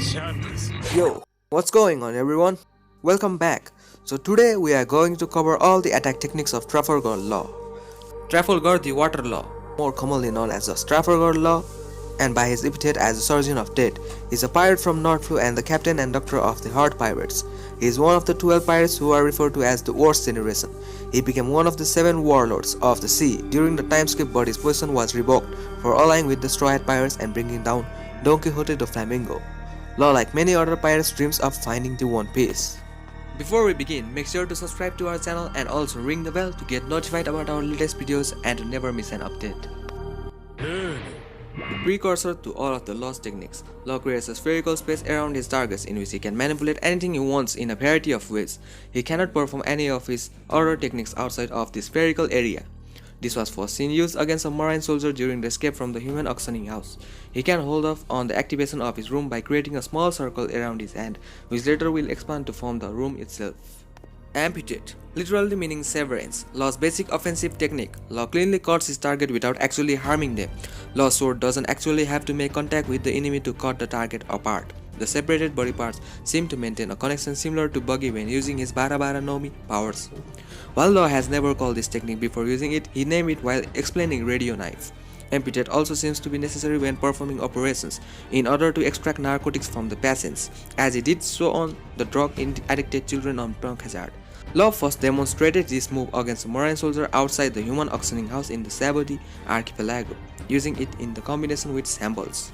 Shambles. Yo, what's going on everyone? Welcome back. So today we are going to cover all the attack techniques of Trafalgar Law. Trafalgar the Water Law, more commonly known as the Trafalgar Law, and by his epithet as the Surgeon of Death, is a pirate from Northfleet and the captain and doctor of the Heart Pirates. He is one of the 12 pirates who are referred to as the worst generation. He became one of the 7 warlords of the sea during the time skip, but his position was revoked for allying with the Straw Hat Pirates and bringing down Don Quixote the Flamingo. Law, like many other pirates, dreams of finding the One Piece. Before we begin, make sure to subscribe to our channel and also ring the bell to get notified about our latest videos and to never miss an update. The precursor to all of the Law's techniques, Law creates a spherical space around his targets in which he can manipulate anything he wants in a variety of ways. He cannot perform any of his other techniques outside of this spherical area. This was first seen used against a marine soldier during the escape from the human auctioning house. He can hold off on the activation of his room by creating a small circle around his hand, which later will expand to form the room itself. Amputate, literally meaning severance, Law's basic offensive technique. Law cleanly cuts his target without actually harming them. Law's sword doesn't actually have to make contact with the enemy to cut the target apart. The separated body parts seem to maintain a connection similar to Buggy when using his Bara Bara no Mi powers. While Law has never called this technique before using it, he named it while explaining Radio Knife. Amputate also seems to be necessary when performing operations in order to extract narcotics from the patients, as he did so on the drug-addicted children on Punk Hazard. Law first demonstrated this move against a marine soldier outside the human auctioning house in the Saboti archipelago, using it in the combination with Shambles.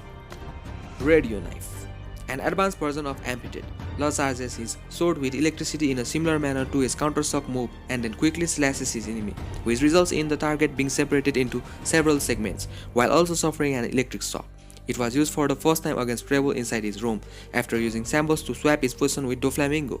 Radio Knife, an advanced version of Amputate. Law charges his sword with electricity in a similar manner to his counter-shock move and then quickly slashes his enemy, which results in the target being separated into several segments, while also suffering an electric shock. It was used for the first time against Treble inside his room, after using Shambles to swap his position with Doflamingo.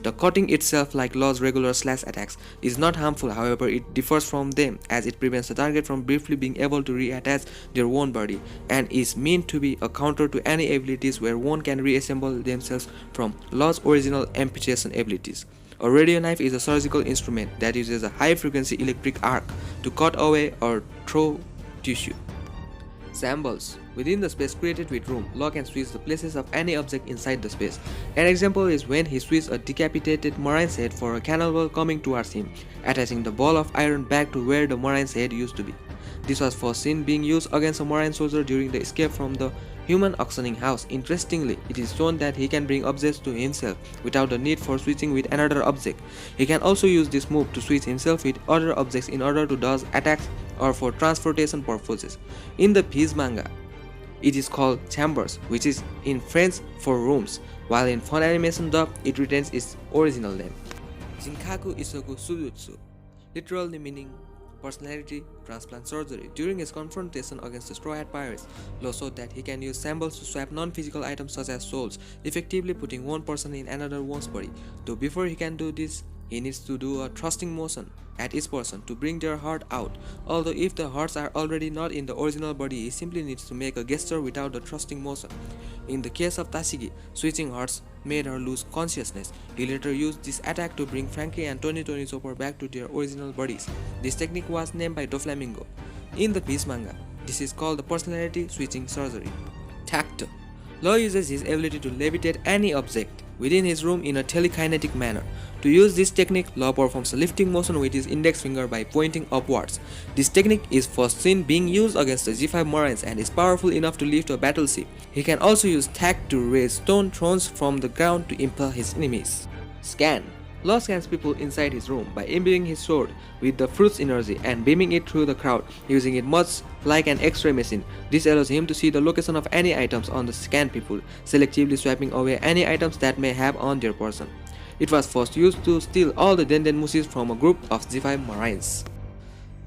The cutting itself, like Law's regular slash attacks, is not harmful. However, it differs from them as it prevents the target from briefly being able to reattach their own body and is meant to be a counter to any abilities where one can reassemble themselves from Law's original amputation abilities. A radio knife is a surgical instrument that uses a high-frequency electric arc to cut away or throw tissue. Shambles. Within the space created with room, Law can switch the places of any object inside the space. An example is when he switched a decapitated marine's head for a cannibal coming towards him, attaching the ball of iron back to where the marine's head used to be. This was first seen being used against a marine soldier during the escape from the human auctioning house. Interestingly, it is shown that he can bring objects to himself without the need for switching with another object. He can also use this move to switch himself with other objects in order to dodge attacks or for transportation purposes. In the Piece manga, it is called Chambers, which is in French for rooms, while in Fun Animation dub, it retains its original name. Jinkaku Isoku Sujutsu, literally meaning personality transplant surgery. During his confrontation against the Straw Hat Pirates, Law showed that he can use Shambles to swap non-physical items such as souls, effectively putting one person in another one's body. Though before he can do this, he needs to do a thrusting motion at each person to bring their heart out. Although if the hearts are already not in the original body, he simply needs to make a gesture without the thrusting motion. In the case of Tashigi, switching hearts made her lose consciousness. He later used this attack to bring Frankie and Tony Chopper back to their original bodies. This technique was named by Doflamingo. In the Piece manga, this is called the personality switching surgery. Tact. Law uses his ability to levitate any object within his room in a telekinetic manner. To use this technique, Law performs a lifting motion with his index finger by pointing upwards. This technique is first seen being used against the G5 Marines and is powerful enough to lift a battleship. He can also use Tact to raise stone thrones from the ground to impale his enemies. Scan. Law scans people inside his room by imbuing his sword with the fruit's energy and beaming it through the crowd, using it much like an X-ray machine. This allows him to see the location of any items on the scanned people, selectively swiping away any items that may have on their person. It was first used to steal all the Dendenmushis from a group of G5 Marines.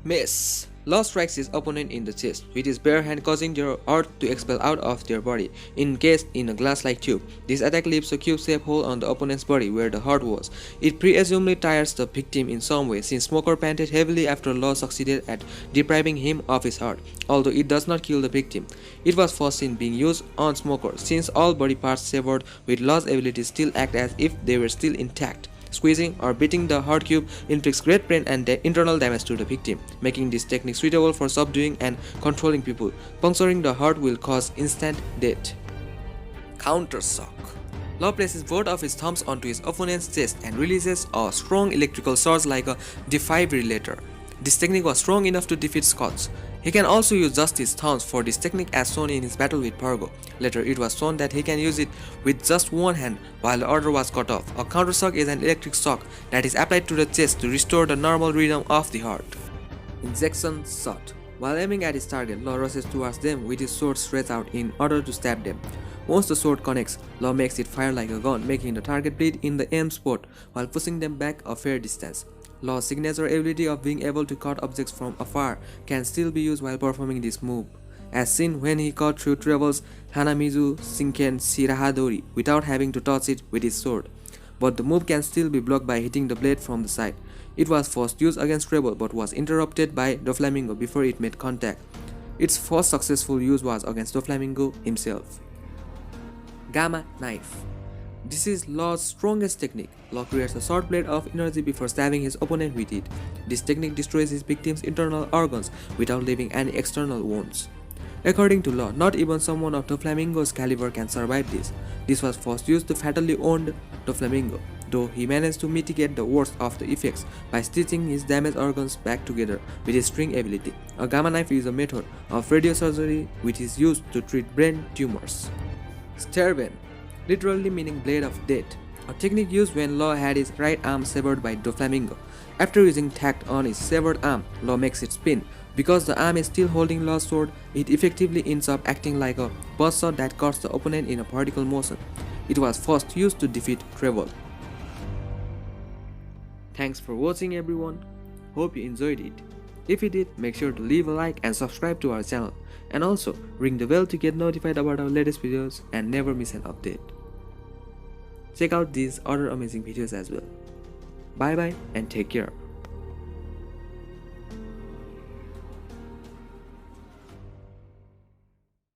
Miss. Law strikes his opponent in the chest with his bare hand, causing their heart to expel out of their body, encased in a glass-like tube. This attack leaves a cube-shaped hole on the opponent's body where the heart was. It presumably tires the victim in some way, since Smoker panted heavily after Law succeeded at depriving him of his heart, although it does not kill the victim. It was first seen being used on Smoker, since all body parts severed with Law's abilities still act as if they were still intact. Squeezing or beating the heart cube inflicts great pain and internal damage to the victim, making this technique suitable for subduing and controlling people. Puncturing the heart will cause instant death. counter shock. Law places both of his thumbs onto his opponent's chest and releases a strong electrical surge like a defibrillator. This technique was strong enough to defeat Scotch. He can also use just his thumbs for this technique as shown in his battle with Pargo. Later it was shown that he can use it with just one hand while the other was cut off. A counter shock is an electric shock that is applied to the chest to restore the normal rhythm of the heart. Injection shot. While aiming at his target, Law rushes towards them with his sword stretched out in order to stab them. Once the sword connects, Law makes it fire like a gun, making the target bleed in the aim spot while pushing them back a fair distance. Law's signature ability of being able to cut objects from afar can still be used while performing this move, as seen when he cut through Trevor's Hanamizu Shinken Shirahadori without having to touch it with his sword. But the move can still be blocked by hitting the blade from the side. It was first used against Trevor but was interrupted by Doflamingo before it made contact. Its first successful use was against Doflamingo himself. Gamma Knife. This is Law's strongest technique. Law creates a short blade of energy before stabbing his opponent with it. This technique destroys his victim's internal organs without leaving any external wounds. According to Law, not even someone of Doflamingo's caliber can survive this. This was first used to fatally wound Doflamingo, though he managed to mitigate the worst of the effects by stitching his damaged organs back together with his string ability. A gamma knife is a method of radiosurgery which is used to treat brain tumors. Sterben, literally meaning blade of death, a technique used when Law had his right arm severed by Doflamingo. After using Tact on his severed arm, Law makes it spin. Because the arm is still holding Law's sword, it effectively ends up acting like a buzzsaw that cuts the opponent in a vertical motion. It was first used to defeat Trevor. Thanks for watching everyone. Hope you enjoyed it. If you did, make sure to leave a like and subscribe to our channel. And also, ring the bell to get notified about our latest videos and never miss an update. Check out these other amazing videos as well. Bye bye and take care.